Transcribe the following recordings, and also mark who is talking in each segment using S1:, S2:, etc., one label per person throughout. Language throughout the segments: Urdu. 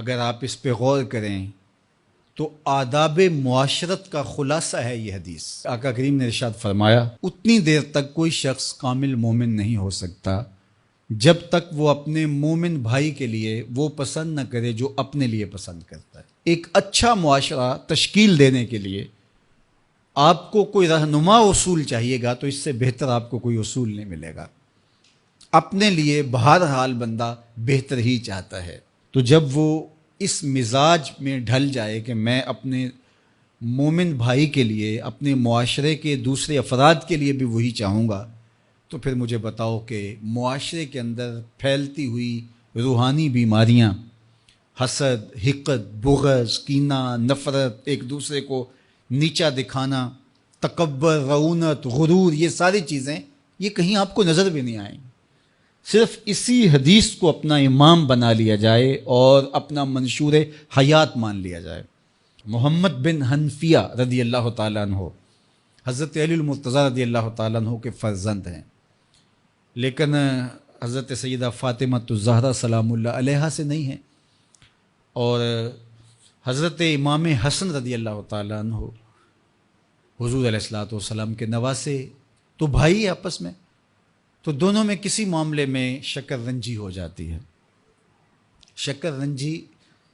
S1: اگر آپ اس پہ غور کریں تو آداب معاشرت کا خلاصہ ہے یہ حدیث۔ آقا کریم نے ارشاد فرمایا اتنی دیر تک کوئی شخص کامل مومن نہیں ہو سکتا جب تک وہ اپنے مومن بھائی کے لیے وہ پسند نہ کرے جو اپنے لیے پسند کرتا ہے۔ ایک اچھا معاشرہ تشکیل دینے کے لیے آپ کو کوئی رہنما اصول چاہیے گا تو اس سے بہتر آپ کو کوئی اصول نہیں ملے گا۔ اپنے لیے بہرحال بندہ بہتر ہی چاہتا ہے، تو جب وہ اس مزاج میں ڈھل جائے کہ میں اپنے مومن بھائی کے لیے، اپنے معاشرے کے دوسرے افراد کے لیے بھی وہی چاہوں گا، تو پھر مجھے بتاؤ کہ معاشرے کے اندر پھیلتی ہوئی روحانی بیماریاں، حسد، حقد، بغض، کینہ، نفرت، ایک دوسرے کو نیچا دکھانا، تکبر، رعونت، غرور، یہ ساری چیزیں یہ کہیں آپ کو نظر بھی نہیں آئیں۔ صرف اسی حدیث کو اپنا امام بنا لیا جائے اور اپنا منشور حیات مان لیا جائے۔ محمد بن حنفیہ رضی اللہ تعالیٰ عنہ حضرت علی المرتضیٰ رضی اللہ تعالیٰ عنہ کے فرزند ہیں، لیکن حضرت سیدہ فاطمہ الزہرا سلام اللہ علیہا سے نہیں ہیں، اور حضرت امام حسن رضی اللہ تعالیٰ عنہ حضور علیہ الصلوۃ والسلام کے نواسے، تو بھائی آپس میں، تو دونوں میں کسی معاملے میں شکر رنجی ہو جاتی ہے۔ شکر رنجی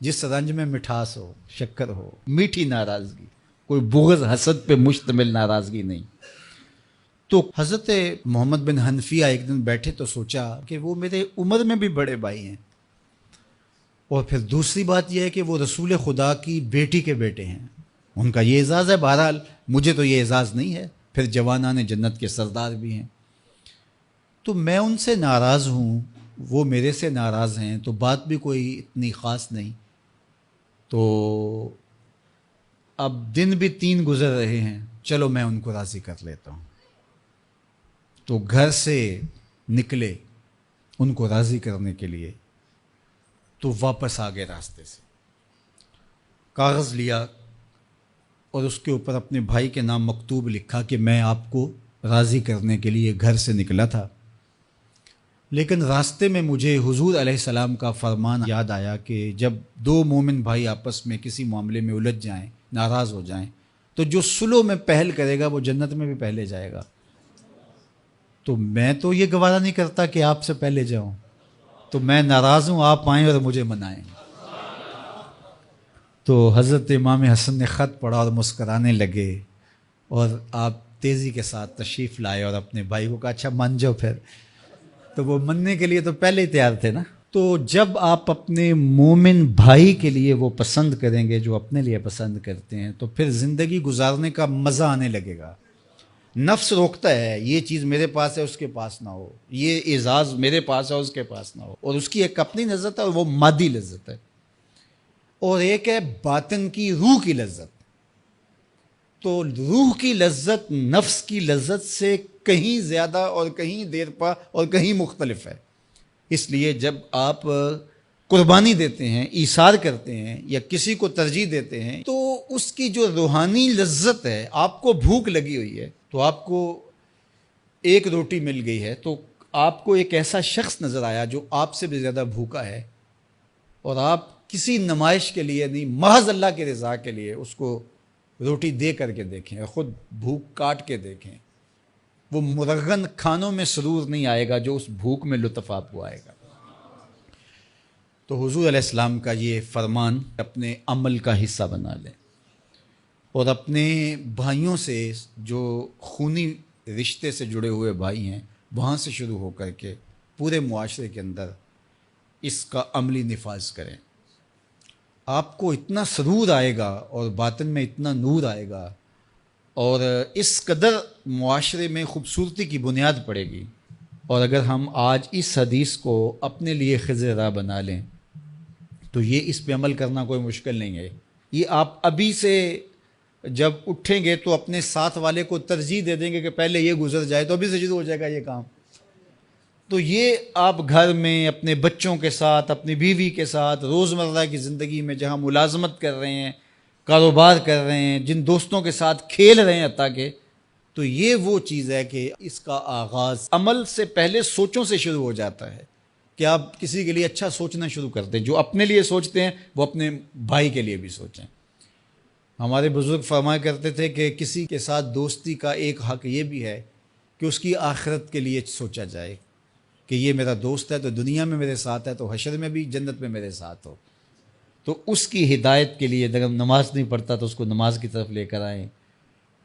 S1: جس رنج میں مٹھاس ہو، شکر ہو، میٹھی ناراضگی، کوئی بغض حسد پہ مشتمل ناراضگی نہیں۔ تو حضرت محمد بن حنفیہ ایک دن بیٹھے تو سوچا کہ وہ میرے عمر میں بھی بڑے بھائی ہیں، اور پھر دوسری بات یہ ہے کہ وہ رسول خدا کی بیٹی کے بیٹے ہیں، ان کا یہ اعزاز ہے، بہرحال مجھے تو یہ اعزاز نہیں ہے، پھر جوانان جنت کے سردار بھی ہیں، تو میں ان سے ناراض ہوں، وہ میرے سے ناراض ہیں، تو بات بھی کوئی اتنی خاص نہیں، تو اب دن بھی 3 گزر رہے ہیں، چلو میں ان کو راضی کر لیتا ہوں۔ تو گھر سے نکلے ان کو راضی کرنے کے لیے، تو واپس آ گئے راستے سے، کاغذ لیا اور اس کے اوپر اپنے بھائی کے نام مکتوب لکھا کہ میں آپ کو راضی کرنے کے لیے گھر سے نکلا تھا، لیکن راستے میں مجھے حضور علیہ السلام کا فرمان یاد آیا کہ جب 2 مومن بھائی آپس میں کسی معاملے میں الجھ جائیں، ناراض ہو جائیں، تو جو صلح میں پہل کرے گا وہ جنت میں بھی پہلے جائے گا، تو میں تو یہ گوارا نہیں کرتا کہ آپ سے پہلے جاؤں، تو میں ناراض ہوں، آپ آئیں اور مجھے منائیں۔ تو حضرت امام حسن نے خط پڑھا اور مسکرانے لگے، اور آپ تیزی کے ساتھ تشریف لائے اور اپنے بھائی کو کہا اچھا مان جاؤ پھر، تو وہ مننے کے لیے تو پہلے ہی تیار تھے نا۔ تو جب آپ اپنے مومن بھائی کے لیے وہ پسند کریں گے جو اپنے لیے پسند کرتے ہیں، تو پھر زندگی گزارنے کا مزہ آنے لگے گا۔ نفس روکتا ہے یہ چیز میرے پاس ہے اس کے پاس نہ ہو، یہ اعزاز میرے پاس ہے اس کے پاس نہ ہو، اور اس کی ایک اپنی لذت ہے اور وہ مادی لذت ہے، اور ایک ہے باطن کی، روح کی لذت۔ تو روح کی لذت نفس کی لذت سے کہیں زیادہ اور کہیں دیر پا اور کہیں مختلف ہے۔ اس لیے جب آپ قربانی دیتے ہیں، ایثار کرتے ہیں یا کسی کو ترجیح دیتے ہیں، تو اس کی جو روحانی لذت ہے، آپ کو بھوک لگی ہوئی ہے، تو آپ کو ایک روٹی مل گئی ہے، تو آپ کو ایک ایسا شخص نظر آیا جو آپ سے بھی زیادہ بھوکا ہے، اور آپ کسی نمائش کے لیے نہیں، محض اللہ کے رضا کے لیے اس کو روٹی دے کر کے دیکھیں، خود بھوک کاٹ کے دیکھیں، وہ مرغن کھانوں میں سرور نہیں آئے گا جو اس بھوک میں لطف آپ کو آئے گا۔ تو حضور علیہ السلام کا یہ فرمان اپنے عمل کا حصہ بنا لیں، اور اپنے بھائیوں سے، جو خونی رشتے سے جڑے ہوئے بھائی ہیں، وہاں سے شروع ہو کر کے پورے معاشرے کے اندر اس کا عملی نفاذ کریں۔ آپ کو اتنا سرور آئے گا اور باطن میں اتنا نور آئے گا، اور اس قدر معاشرے میں خوبصورتی کی بنیاد پڑے گی۔ اور اگر ہم آج اس حدیث کو اپنے لیے خضر راہ بنا لیں تو یہ اس پہ عمل کرنا کوئی مشکل نہیں ہے۔ یہ آپ ابھی سے جب اٹھیں گے تو اپنے ساتھ والے کو ترجیح دے دیں گے کہ پہلے یہ گزر جائے، تو ابھی سے شروع ہو جائے گا یہ کام۔ تو یہ آپ گھر میں اپنے بچوں کے ساتھ، اپنی بیوی کے ساتھ، روزمرہ کی زندگی میں جہاں ملازمت کر رہے ہیں، کاروبار کر رہے ہیں، جن دوستوں کے ساتھ کھیل رہے ہیں حتیٰ کہ، تو یہ وہ چیز ہے کہ اس کا آغاز عمل سے پہلے سوچوں سے شروع ہو جاتا ہے کہ آپ کسی کے لیے اچھا سوچنا شروع کرتے ہیں. جو اپنے لیے سوچتے ہیں وہ اپنے بھائی کے لیے بھی سوچیں. ہمارے بزرگ فرمایا کرتے تھے کہ کسی کے ساتھ دوستی کا ایک حق یہ بھی ہے کہ اس کی آخرت کے لیے سوچا جائے کہ یہ میرا دوست ہے تو دنیا میں میرے ساتھ ہے تو حشر میں بھی جنت میں میرے ساتھ ہو. تو اس کی ہدایت کے لیے اگر نماز نہیں پڑھتا تو اس کو نماز کی طرف لے کر آئیں.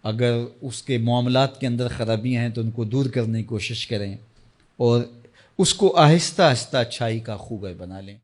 S1: اگر اس کے معاملات کے اندر خرابیاں ہیں تو ان کو دور کرنے کی کوشش کریں اور اس کو آہستہ آہستہ اچھائی کا خوگر بنا لیں.